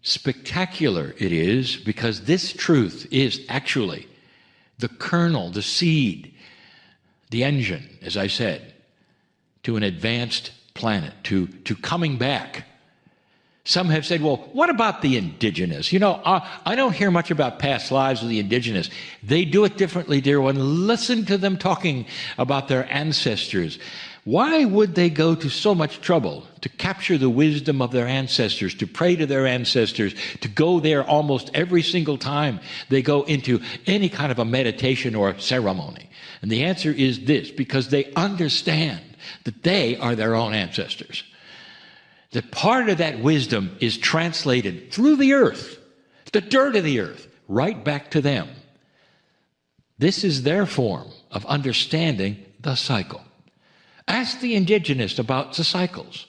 Spectacular it is, because this truth is actually the kernel, the seed, the engine, as I said, to an advanced planet, to coming back. Some have said, well, what about the indigenous? You know, I don't hear much about past lives of the indigenous. They do it differently, dear one. Listen to them talking about their ancestors. Why would they go to so much trouble to capture the wisdom of their ancestors, to pray to their ancestors, to go there almost every single time they go into any kind of a meditation or ceremony? And the answer is this: because they understand that they are their own ancestors. That part of that wisdom is translated through the earth, the dirt of the earth, right back to them. This is their form of understanding the cycle. Ask the indigenous about the cycles.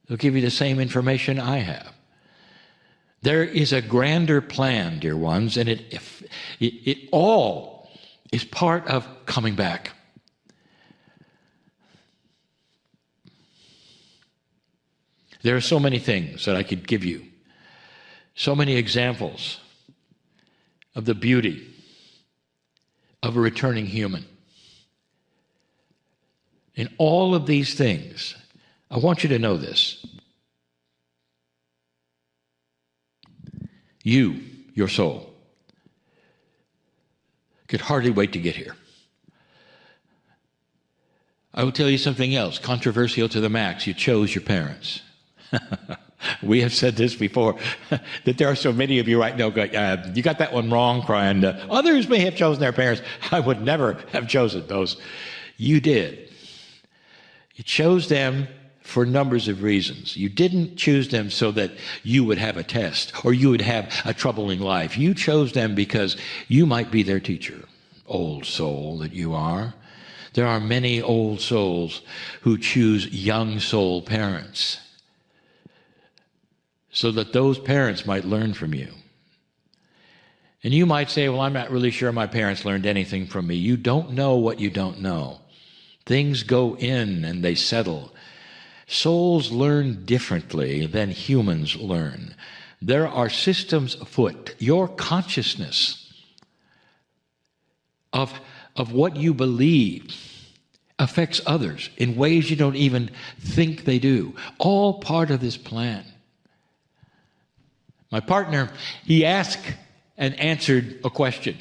They'll give you the same information I have. There is a grander plan, dear ones, and it all is part of coming back. There are so many things that I could give you, so many examples of the beauty of a returning human. In all of these things, I want you to know this. You, your soul, could hardly wait to get here. I will tell you something else, controversial to the max. You chose your parents. We have said this before, that there are so many of you right now going, you got that one wrong, Kryon. Others may have chosen their parents. I would never have chosen those. You did. You chose them for numbers of reasons. You didn't choose them so that you would have a test or you would have a troubling life. You chose them because you might be their teacher, old soul that you are. There are many old souls who choose young soul parents so that those parents might learn from you. And you might say, well, I'm not really sure my parents learned anything from me. You don't know what you don't know. Things go in and they settle. Souls learn differently than humans learn. There are systems afoot. Your consciousness of what you believe affects others in ways you don't even think they do. All part of this plan. My partner, he asked and answered a question.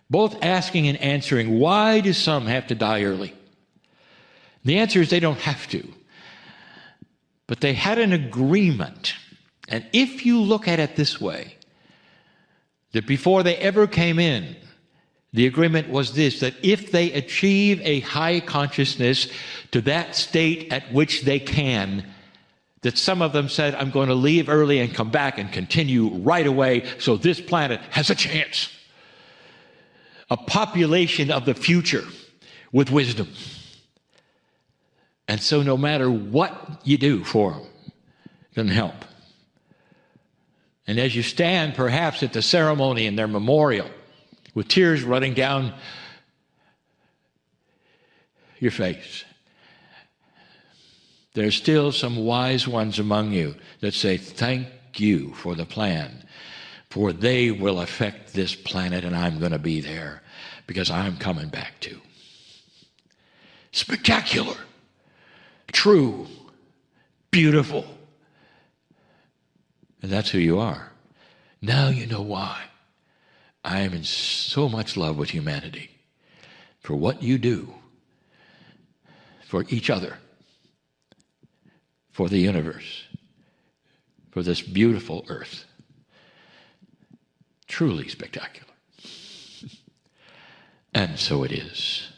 Both asking and answering, why do some have to die early? The answer is they don't have to. But they had an agreement. And if you look at it this way, that before they ever came in, the agreement was this, that if they achieve a high consciousness to that state at which they can, that some of them said, I'm going to leave early and come back and continue right away so this planet has a chance. A population of the future with wisdom. And so no matter what you do for them, it doesn't help. And as you stand perhaps at the ceremony in their memorial, with tears running down your face, there's still some wise ones among you that say, thank you for the plan, for they will affect this planet and I'm going to be there because I'm coming back too. Spectacular, true, beautiful. And that's who you are. Now you know why. I am in so much love with humanity for what you do for each other, for the universe, for this beautiful earth. Truly spectacular. And so it is.